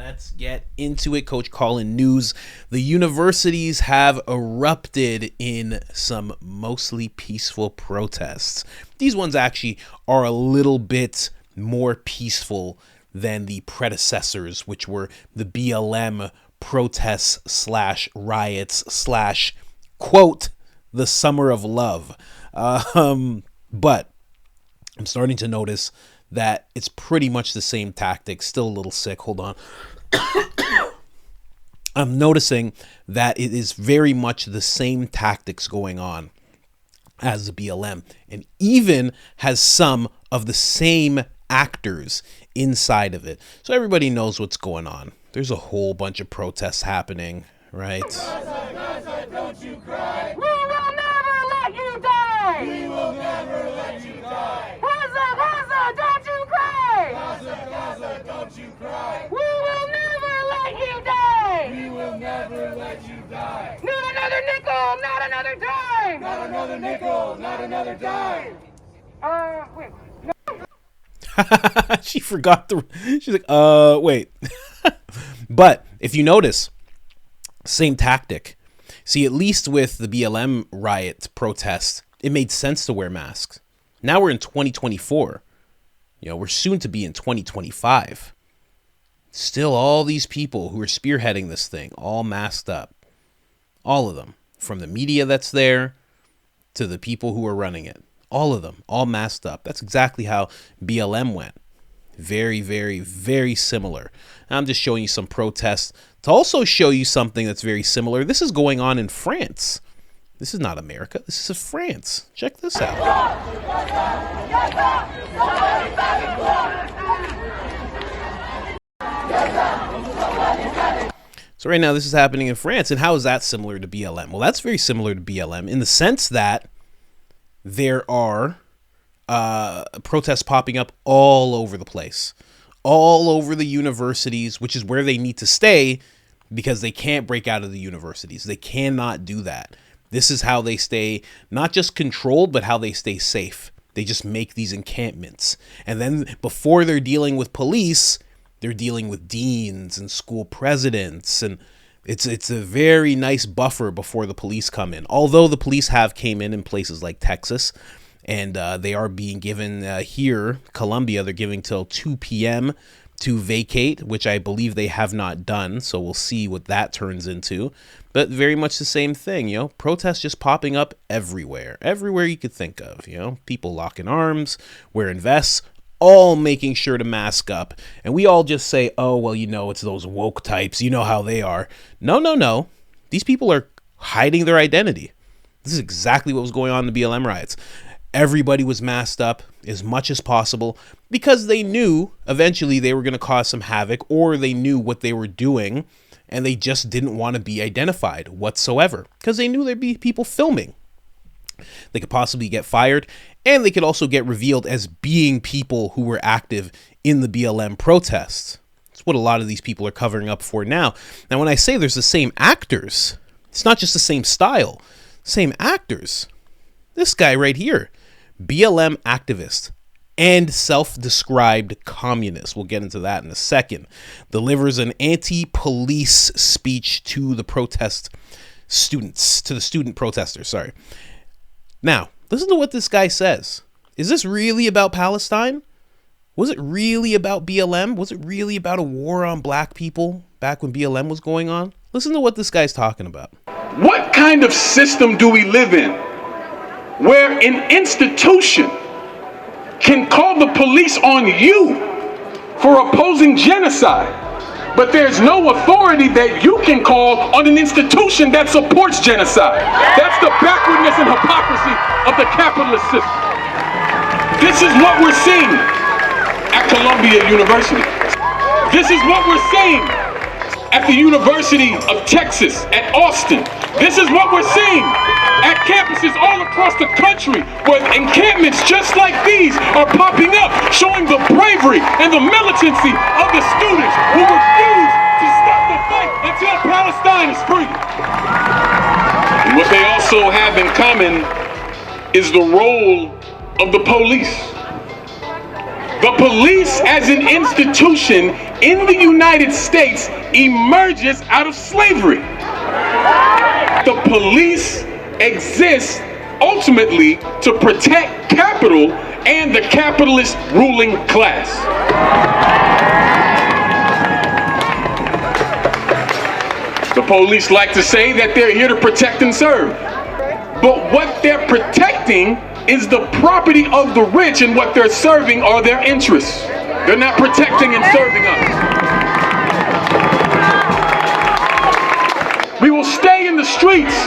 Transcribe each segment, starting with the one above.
Let's get into it. Coach Colin news. The universities have erupted in some mostly peaceful protests. These ones actually are a little bit more peaceful than the predecessors, which were the BLM protests slash riots slash quote the summer of love. But I'm starting to notice that it's pretty much the same tactics. Still a little sick. Hold on. I'm noticing that it is very much the same tactics going on as the BLM, and even has some of the same actors inside of it. So everybody knows what's going on. There's a whole bunch of protests happening, right? Gaza, Gaza, don't you cry. We will never let you die. We will never let you die. Gaza, Gaza, don't you cry. Gaza, Gaza, don't you cry. We will never let you die. We will never let you die. Not another nickel, not another dime. Not another nickel, not another dime. Wait. She forgot she's like, wait. But if you notice, same tactic. See, at least with the BLM riot protest, it made sense to wear masks. Now we're in 2024. We're soon to be in 2025. Still all these people who are spearheading this thing, all masked up. All of them. From the media that's there to the people who are running it. All of them, all masked up. That's exactly how BLM went. Very, very, very similar. I'm just showing you some protests to also show you something that's very similar. This is going on in France. This is not America. This is France. Check this out. So right now this is happening in France. And how is that similar to BLM? Well, that's very similar to BLM in the sense that there are protests popping up all over the place, all over the universities, which is where they need to stay because they can't break out of the universities. They cannot do that. This is how they stay not just controlled, but how they stay safe. They just make these encampments. And then before they're dealing with police, they're dealing with deans and school presidents. And it's a very nice buffer before the police come in. Although the police have came in places like Texas, and they are being given here, Columbia, they're giving till 2 p.m. to vacate, which I believe they have not done. So we'll see what that turns into. But very much the same thing, protests just popping up everywhere you could think of, people locking arms, wearing vests, all making sure to mask up. And we all just say, oh, well, it's those woke types. You know how they are. No. These people are hiding their identity. This is exactly what was going on in the BLM riots. Everybody was masked up as much as possible because they knew eventually they were going to cause some havoc, or they knew what they were doing and they just didn't want to be identified whatsoever because they knew there'd be people filming. They could possibly get fired, and they could also get revealed as being people who were active in the BLM protests. That's what a lot of these people are covering up for now. Now, when I say there's the same actors, it's not just the same style, same actors. This guy right here, BLM activist and self-described communist. We'll get into that in a second. Delivers an anti-police speech to the student protesters, sorry. Now, listen to what this guy says. Is this really about Palestine? Was it really about BLM? Was it really about a war on black people back when BLM was going on? Listen to what this guy's talking about. What kind of system do we live in where an institution can call the police on you for opposing genocide, but there's no authority that you can call on an institution that supports genocide? That's the backwardness and hypocrisy of the capitalist system. This is what we're seeing at Columbia University. This is what we're seeing at the University of Texas, at Austin. This is what we're seeing at campuses all across the country, where encampments just like these are popping up, showing the bravery and the militancy of the students who refuse to stop the fight until Palestine is free. And what they also have in common is the role of the police. The police as an institution in the United States emerges out of slavery. The police exists ultimately to protect capital and the capitalist ruling class. The police like to say that they're here to protect and serve. But what they're protecting is the property of the rich, and what they're serving are their interests. They're not protecting and serving us. We will stay in the streets.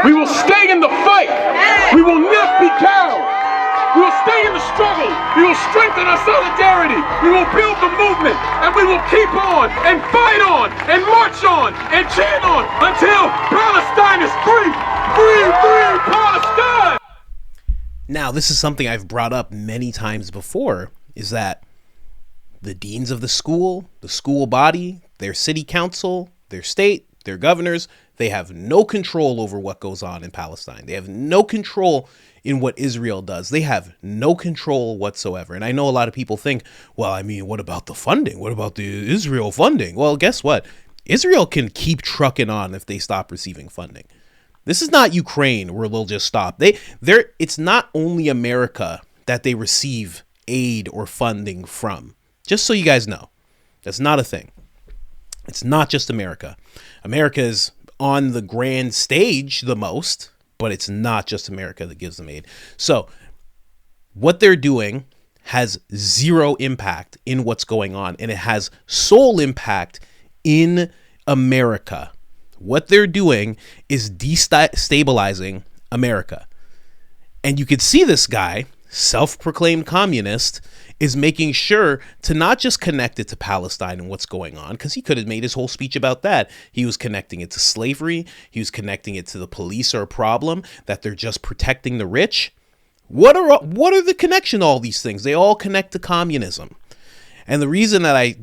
We will stay in the fight. We will not be cowards. We will stay in the struggle. We will strengthen our solidarity. We will build the movement, and we will keep on and fight on and march on and chant on until Palestine is free. Free, free Palestine! Now, this is something I've brought up many times before, is that the deans of the school body, their city council, their state, their governors, they have no control over what goes on in Palestine. They have no control in what Israel does. They have no control whatsoever. And I know a lot of people think, well, I mean, what about the funding? What about the Israel funding? Well, guess what? Israel can keep trucking on if they stop receiving funding. This is not Ukraine where they'll just stop. It's not only America that they receive aid or funding from. Just so you guys know, that's not a thing. It's not just America. America is on the grand stage the most, but it's not just America that gives them aid. So what they're doing has zero impact in what's going on, and it has sole impact in America. What they're doing is destabilizing America. And you could see this guy, self-proclaimed communist, is making sure to not just connect it to Palestine and what's going on, because he could have made his whole speech about that. He was connecting it to slavery. He was connecting it to the police are a problem, that they're just protecting the rich. What are the connection to all these things? They all connect to communism. And the reason that I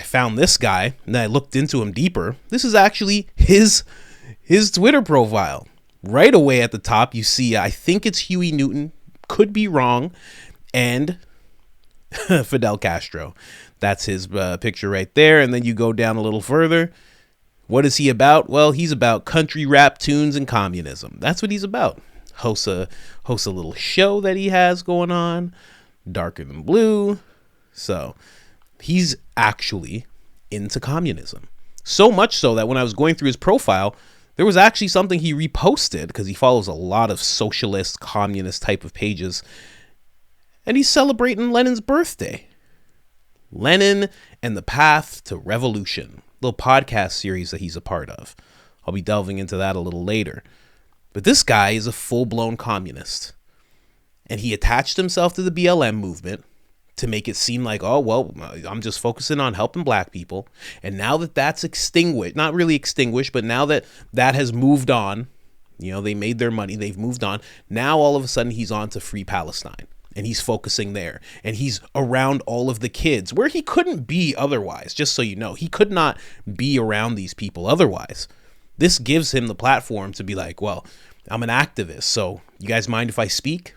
found this guy and I looked into him deeper, this is actually his Twitter profile. Right away at the top, you see, I think it's Huey Newton, could be wrong, and Fidel Castro. That's his picture right there. And then you go down a little further. What is he about? Well, he's about country rap tunes and communism. That's what he's about. Hosts a little show that he has going on, Darker Than Blue. So he's actually into communism. So much so that when I was going through his profile, there was actually something he reposted, because he follows a lot of socialist, communist type of pages, and he's celebrating Lenin's birthday. Lenin and the Path to Revolution, little podcast series that he's a part of. I'll be delving into that a little later. But this guy is a full-blown communist, and he attached himself to the BLM movement to make it seem like, oh, well, I'm just focusing on helping black people. And now that that's extinguished, not really extinguished, but now that that has moved on, you know, they made their money, they've moved on. Now all of a sudden he's on to free Palestine, and he's focusing there, and he's around all of the kids where he couldn't be otherwise. Just so you know, he could not be around these people otherwise. This gives him the platform to be like, well, I'm an activist, so you guys mind if I speak?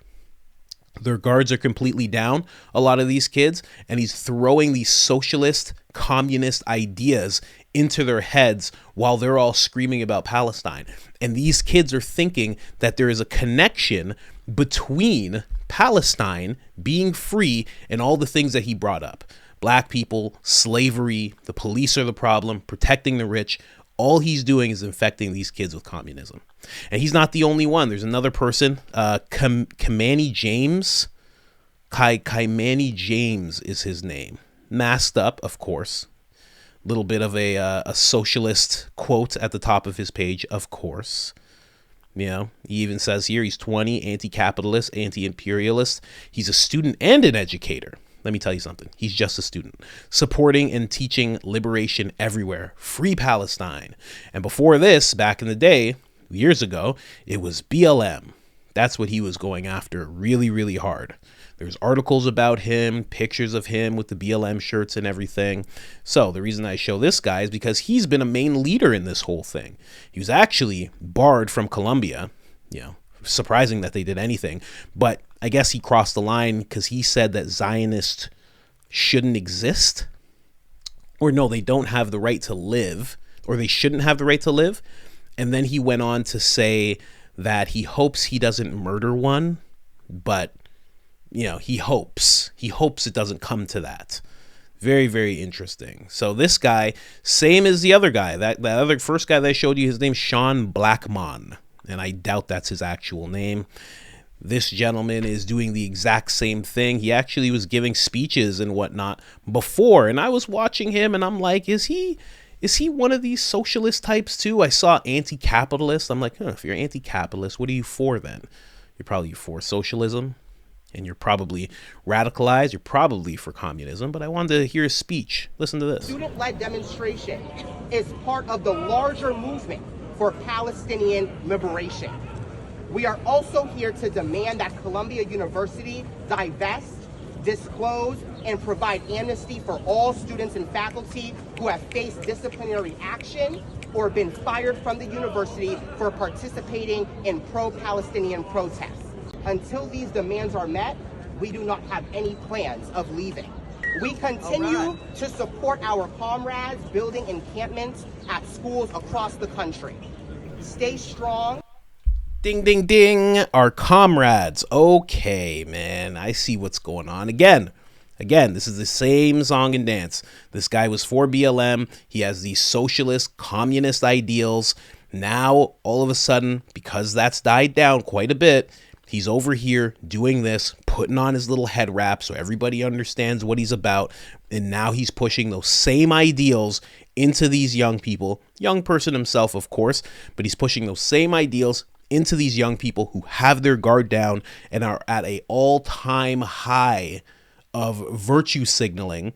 Their guards are completely down, a lot of these kids, and he's throwing these socialist, communist ideas into their heads while they're all screaming about Palestine. And these kids are thinking that there is a connection between Palestine being free and all the things that he brought up. Black people, slavery, the police are the problem, protecting the rich. All he's doing is infecting these kids with communism. And he's not the only one. There's another person, Kaimani James. Kaimani James is his name. Masked up, of course. Little bit of a socialist quote at the top of his page, of course. You know, he even says here he's 20, anti-capitalist, anti-imperialist. He's a student and an educator. Let me tell you something. He's just a student, supporting and teaching liberation everywhere. Free Palestine. And before this, back in the day, years ago, it was BLM. That's what he was going after really, really hard. There's articles about him, pictures of him with the BLM shirts and everything. So the reason I show this guy is because he's been a main leader in this whole thing. He was actually barred from Colombia, you know, surprising that they did anything, but I guess he crossed the line because he said that Zionist shouldn't exist, or no, they don't have the right to live, or they shouldn't have the right to live. And then he went on to say that he hopes he doesn't murder one, but, you know, he hopes it doesn't come to that. Very, very interesting. So this guy, same as the other guy, that other first guy that I showed you, his name's Sean Blackmon, and I doubt that's his actual name. This gentleman is doing the exact same thing. He actually was giving speeches and whatnot before, and I was watching him, and I'm like, is he one of these socialist types too? I saw anti-capitalist. I'm like, if you're anti-capitalist, what are you for then? You're probably for socialism, and you're probably radicalized. You're probably for communism, but I wanted to hear his speech. Listen to this. Student-led demonstration is part of the larger movement for Palestinian liberation. We are also here to demand that Columbia University divest, disclose, and provide amnesty for all students and faculty who have faced disciplinary action or been fired from the university for participating in pro-Palestinian protests. Until these demands are met, we do not have any plans of leaving. We continue to support our comrades building encampments at schools across the country. Stay strong. Ding, ding, ding. Our comrades. Okay, man. I see what's going on. Again, this is the same song and dance. This guy was for BLM. He has these socialist, communist ideals. Now, all of a sudden, because that's died down quite a bit, he's over here doing this, putting on his little head wrap so everybody understands what he's about. And now he's pushing those same ideals into these young people. Young person himself, of course, but he's pushing those same ideals into these young people who have their guard down and are at a all-time high of virtue signaling.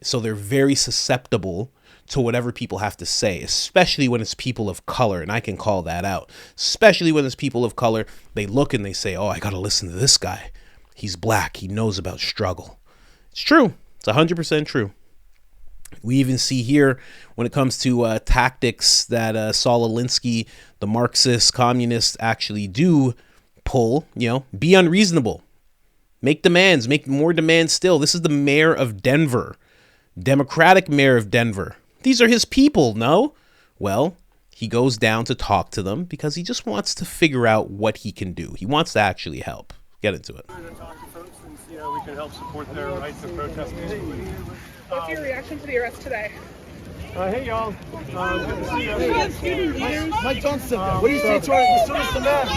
So they're very susceptible to whatever people have to say, especially when it's people of color. And I can call that out, especially when it's people of color. They look and they say, oh, I got to listen to this guy. He's black. He knows about struggle. It's true. It's 100% true. We even see here when it comes to tactics that Saul Alinsky, the Marxist communists, actually do pull, be unreasonable. Make demands, make more demands still. This is the mayor of Denver, Democratic mayor of Denver. These are his people, no? Well, he goes down to talk to them because he just wants to figure out what he can do. He wants to actually help. Get into it. We're going to talk to folks and see how we can help support their rights to protest peacefully. What's your reaction to the arrest today? Hey, y'all. Good to see you. Mike Johnson, what do you say to the students' demands?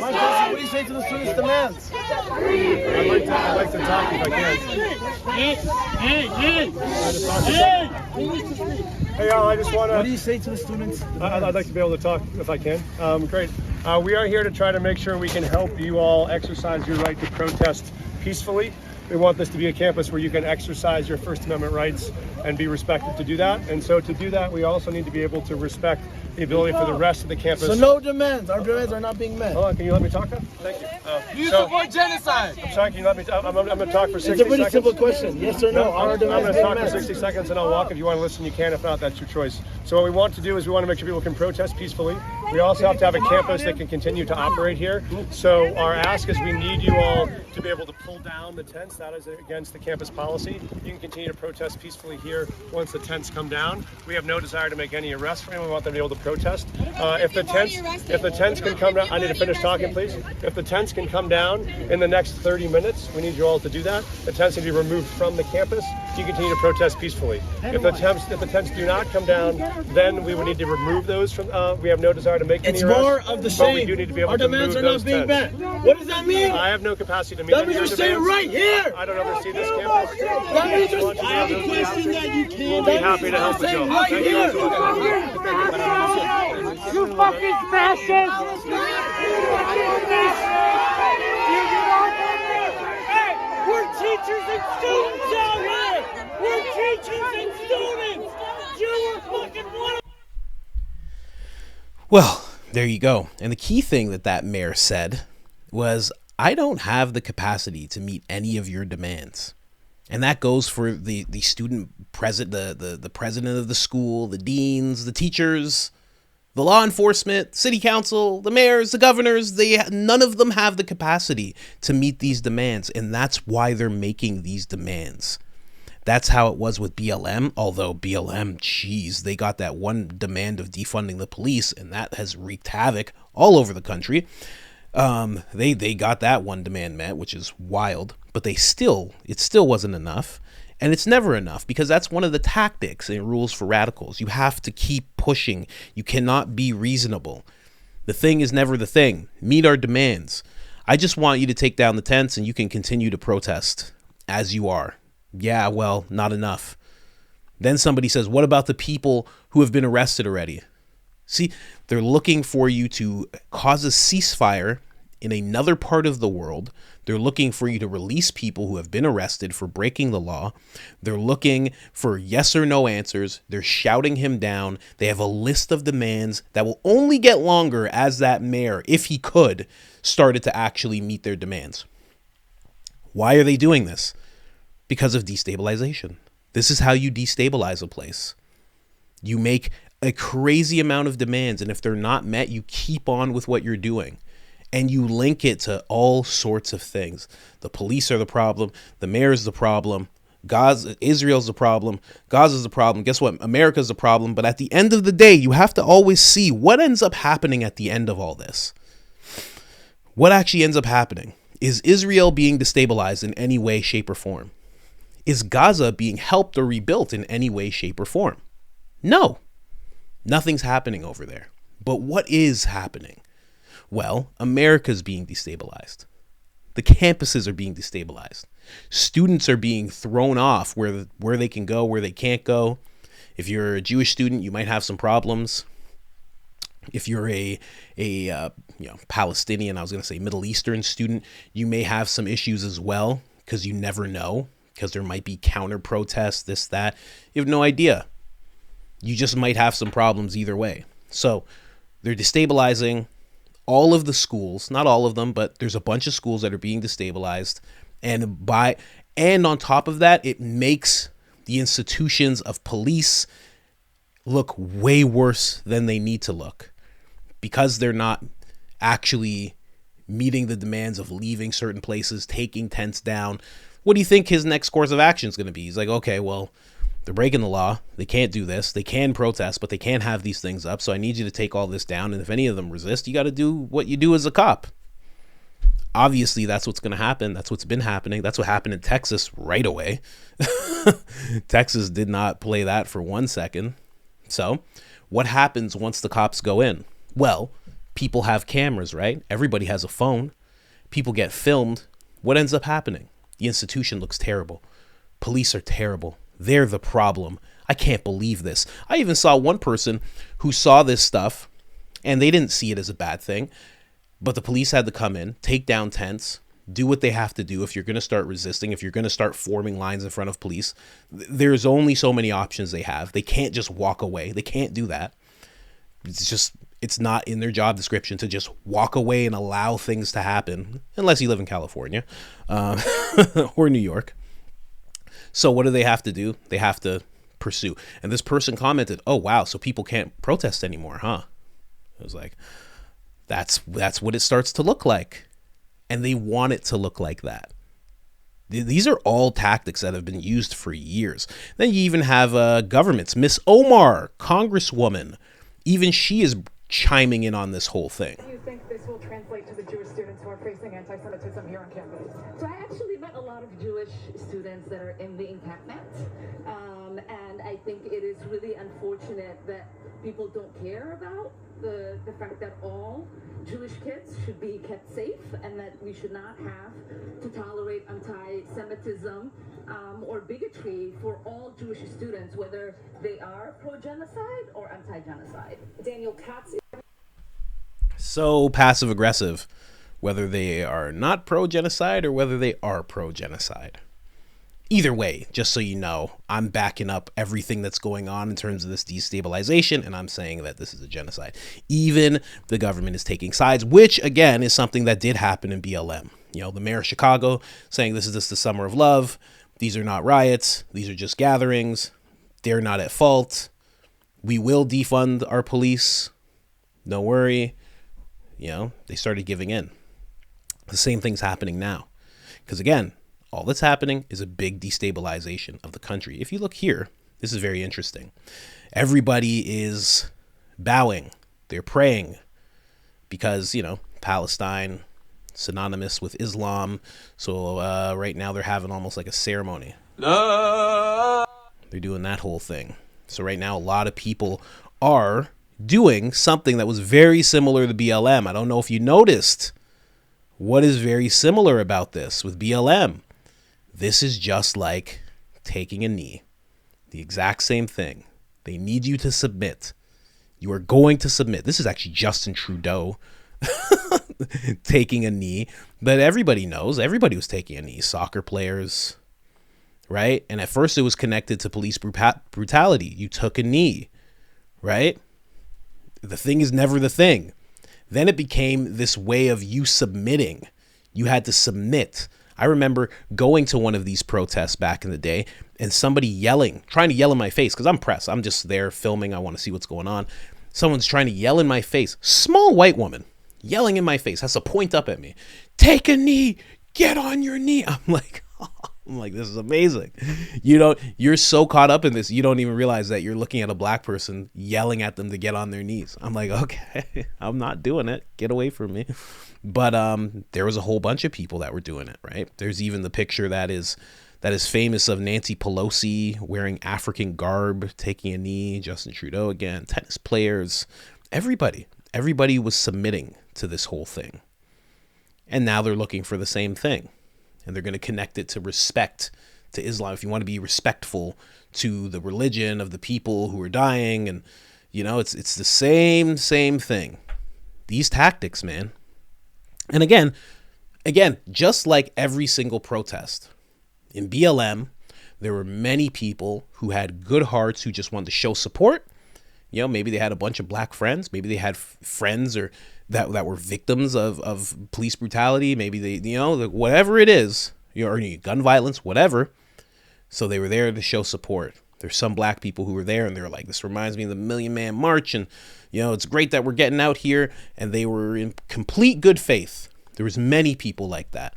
Mike Johnson, what do you say to the students' demands? I'd like to talk if I can. Hey, y'all, I just want to... What do you say to the students? I'd like to be able to talk if I can. Great. We are here to try to make sure we can help you all exercise your right to protest peacefully. We want this to be a campus where you can exercise your First Amendment rights and be respected to do that. And so to do that, we also need to be able to respect the ability for the rest of the campus. So no demands. Our demands are not being met. Hold on, can you let me talk now? Thank you. You support genocide. I'm sorry, can you let me talk? I'm going to talk for 60 seconds. It's a pretty simple question. Yes or no? I'm going to talk for 60 seconds and I'll walk. If you want to listen, you can. If not, that's your choice. So what we want to do is we want to make sure people can protest peacefully. We also have to have a campus that can continue to operate here. So our ask is we need you all to be able to pull down the tents. That is against the campus policy. You can continue to protest peacefully here once the tents come down. We have no desire to make any arrests for anyone. We want them to be able to protest. If the tents can come down, I need to finish talking, please. If the tents can come down in the next 30 minutes, we need you all to do that. The tents can be removed from the campus. You continue to protest peacefully. If the tents do not come down, then we would need to remove those from. We have no desire to make any arrests. It's more of the same. We do need to be able Our to demands remove are those not being tents. met. What does that mean? I have no capacity to meet That any means of you're your saying demands. right here. I don't oversee this campus. That means you're saying a question that you can't. We'll be happy to help you. Right Thank here. You fucking fascist! We're teachers and students out here! We're teachers and students! You were fucking one of... Well, there you go. And the key thing that mayor said was, I don't have the capacity to meet any of your demands. And that goes for the student president, the president of the school, the deans, the teachers, The law enforcement, city council, the mayors, the governors, none of them have the capacity to meet these demands. And that's why they're making these demands. That's how it was with BLM. Although BLM, geez, they got that one demand of defunding the police, and that has wreaked havoc all over the country. They got that one demand met, which is wild, but it still wasn't enough. And it's never enough, because that's one of the tactics and rules for radicals. You have to keep pushing. You cannot be reasonable. The thing is never the thing. Meet our demands. I just want you to take down the tents and you can continue to protest as you are. Yeah, well, not enough. Then somebody says, what about the people who have been arrested already? See, they're looking for you to cause a ceasefire in another part of the world. They're looking for you to release people who have been arrested for breaking the law. They're looking for yes or no answers. They're shouting him down. They have a list of demands that will only get longer as that mayor, if he could, started to actually meet their demands. Why are they doing this? Because of destabilization. This is how you destabilize a place. You make a crazy amount of demands, and if they're not met, you keep on with what you're doing. And you link it to all sorts of things. The police are the problem. The mayor is the problem. Israel's the problem. Gaza's the problem. Guess what? America's the problem. But at the end of the day, you have to always see what ends up happening at the end of all this. What actually ends up happening? Is Israel being destabilized in any way, shape, or form? Is Gaza being helped or rebuilt in any way, shape, or form? No. Nothing's happening over there. But what is happening? Well, America's being destabilized. The campuses are being destabilized. Students are being thrown off where they can go, where they can't go. If you're a Jewish student, you might have some problems. If you're a Palestinian, I was going to say Middle Eastern student, you may have some issues as well, because you never know, because there might be counter protests, this, that. You have no idea. You just might have some problems either way. So they're destabilizing all of the schools, not all of them, but there's a bunch of schools that are being destabilized. And on top of that, it makes the institutions of police look way worse than they need to look, because they're not actually meeting the demands of leaving certain places, taking tents down. What do you think his next course of action is going to be? He's like, okay, well, they're breaking the law. They can't do this. They can protest, but they can't have these things up. So I need you to take all this down. And if any of them resist, you got to do what you do as a cop. Obviously, that's what's going to happen. That's what's been happening. That's what happened in Texas right away. Texas did not play that for 1 second. So what happens once the cops go in? Well, people have cameras, right? Everybody has a phone. People get filmed. What ends up happening? The institution looks terrible. Police are terrible. They're the problem. I can't believe this. I even saw one person who saw this stuff and they didn't see it as a bad thing, but the police had to come in, take down tents, do what they have to do. If you're going to start resisting, if you're going to start forming lines in front of police, there's only so many options they have. They can't just walk away. They can't do that. It's not in their job description to just walk away and allow things to happen, unless you live in California or New York. So what do they have to do? They have to pursue. And this person commented, oh, wow, so people can't protest anymore, huh? I was like, that's what it starts to look like. And they want it to look like that. These are all tactics that have been used for years. Then you even have governments. Miss Omar, Congresswoman, even she is chiming in on this whole thing. Do you think this will translate to the Jewish students who are facing anti-Semitism here on campus? So I actually met a lot of Jewish students that are in the encampment, and I think it is really unfortunate that people don't care about the fact that all Jewish kids should be kept safe, and that we should not have to tolerate anti-Semitism or bigotry for all Jewish students, whether they are pro-genocide or anti-genocide. Daniel Katz. So passive aggressive, whether they are not pro-genocide or whether they are pro-genocide. Either way, just so you know, I'm backing up everything that's going on in terms of this destabilization, and I'm saying that this is a genocide. Even the government is taking sides, which, again, is something that did happen in BLM. You know, the mayor of Chicago saying this is just the summer of love. These are not riots. These are just gatherings. They're not at fault. We will defund our police. Don't worry. They started giving in. The same thing's happening now. Because again, all that's happening is a big destabilization of the country. If you look here, this is very interesting. Everybody is bowing. They're praying because, Palestine, synonymous with Islam. So right now they're having almost like a ceremony. They're doing that whole thing. So right now a lot of people are doing something that was very similar to BLM. I don't know if you noticed what is very similar about this with BLM. This is just like taking a knee. The exact same thing. They need you to submit. You are going to submit. This is actually Justin Trudeau taking a knee. But everybody knows. Everybody was taking a knee. Soccer players, right? And at first it was connected to police brutality. You took a knee, right? The thing is never the thing. Then it became this way of you submitting. You had to submit. I remember going to one of these protests back in the day and somebody trying to yell in my face because I'm press. I'm just there filming. I want to see what's going on. Someone's trying to yell in my face. Small white woman yelling in my face, has to point up at me. Take a knee. Get on your knee. I'm like, this is amazing. You're so caught up in this, you don't even realize that you're looking at a black person yelling at them to get on their knees. I'm like, okay, I'm not doing it. Get away from me. But there was a whole bunch of people that were doing it, right? There's even the picture that is famous of Nancy Pelosi wearing African garb, taking a knee, Justin Trudeau again, tennis players, everybody was submitting to this whole thing. And now they're looking for the same thing. And they're going to connect it to respect to Islam. If you want to be respectful to the religion of the people who are dying. And, it's the same thing. These tactics, man. And again, just like every single protest in BLM, there were many people who had good hearts who just wanted to show support. Maybe they had a bunch of black friends. Maybe they had friends or that were victims of police brutality. Maybe they, whatever it is, or gun violence, whatever. So they were there to show support. There's some black people who were there and they were like, this reminds me of the Million Man March. And, it's great that we're getting out here. And they were in complete good faith. There was many people like that.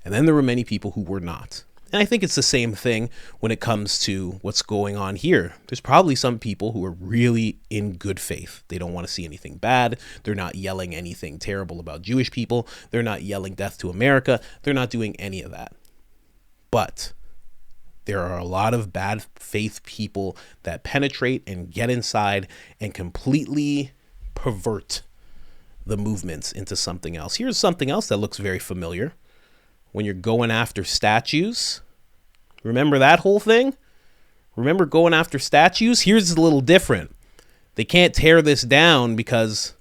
And then there were many people who were not. And I think it's the same thing when it comes to what's going on here. There's probably some people who are really in good faith. They don't want to see anything bad. They're not yelling anything terrible about Jewish people. They're not yelling death to America. They're not doing any of that. But there are a lot of bad faith people that penetrate and get inside and completely pervert the movements into something else. Here's something else that looks very familiar. When you're going after statues, remember that whole thing? Remember going after statues? Here's a little different. They can't tear this down because,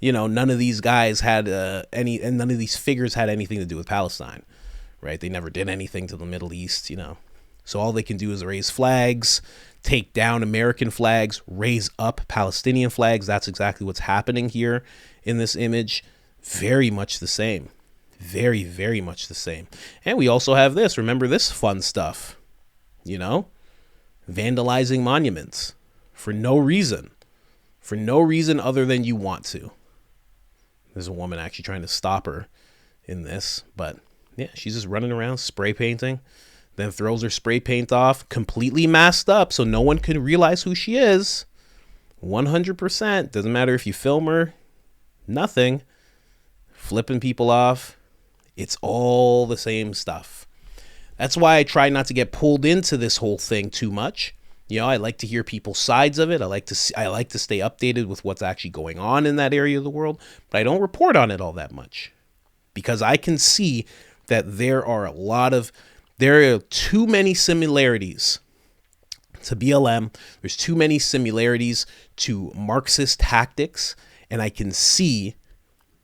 none of these guys had and none of these figures had anything to do with Palestine, right? They never did anything to the Middle East, So all they can do is raise flags, take down American flags, raise up Palestinian flags. That's exactly what's happening here in this image. Very much the same. Very, very much the same. And we also have this. Remember this fun stuff, vandalizing monuments for no reason other than you want to. There's a woman actually trying to stop her in this, but yeah, she's just running around spray painting, then throws her spray paint off, completely masked up so no one can realize who she is. 100%. Doesn't matter if you film her, nothing. Flipping people off. It's all the same stuff. That's why I try not to get pulled into this whole thing too much. I like to hear people's sides of it. I like to stay updated with what's actually going on in that area of the world, but I don't report on it all that much because I can see that there are too many similarities to BLM. There's too many similarities to Marxist tactics, and I can see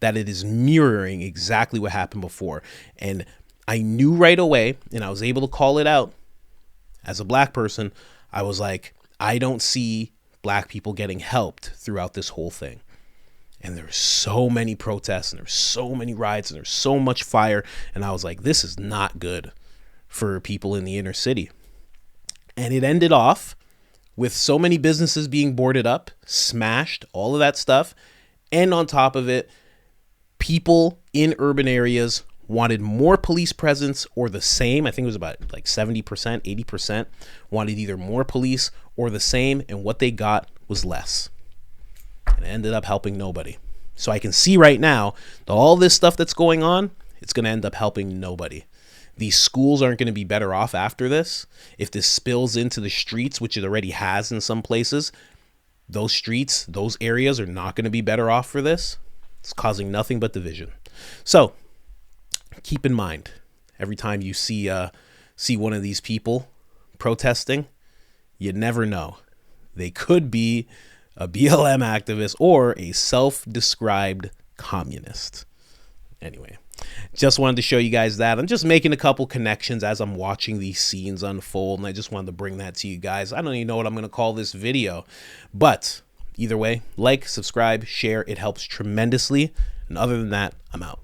that it is mirroring exactly what happened before. And I knew right away, and I was able to call it out as a black person. I was like, I don't see black people getting helped throughout this whole thing. And there's so many protests and there's so many riots and there's so much fire. And I was like, this is not good for people in the inner city. And it ended off with so many businesses being boarded up, smashed, all of that stuff. And on top of it, people in urban areas wanted more police presence or the same. I think it was about like 70%, 80% wanted either more police or the same, and what they got was less. And it ended up helping nobody. So I can see right now that all this stuff that's going on, it's going to end up helping nobody. These schools aren't going to be better off after this. If this spills into the streets, which it already has in some places, those streets, those areas are not going to be better off for this. It's causing nothing but division. So keep in mind, every time you see one of these people protesting, you never know. They could be a BLM activist or a self-described communist. Anyway, just wanted to show you guys that. I'm just making a couple connections as I'm watching these scenes unfold, and I just wanted to bring that to you guys. I don't even know what I'm going to call this video, but either way, like, subscribe, share. It helps tremendously. And other than that, I'm out.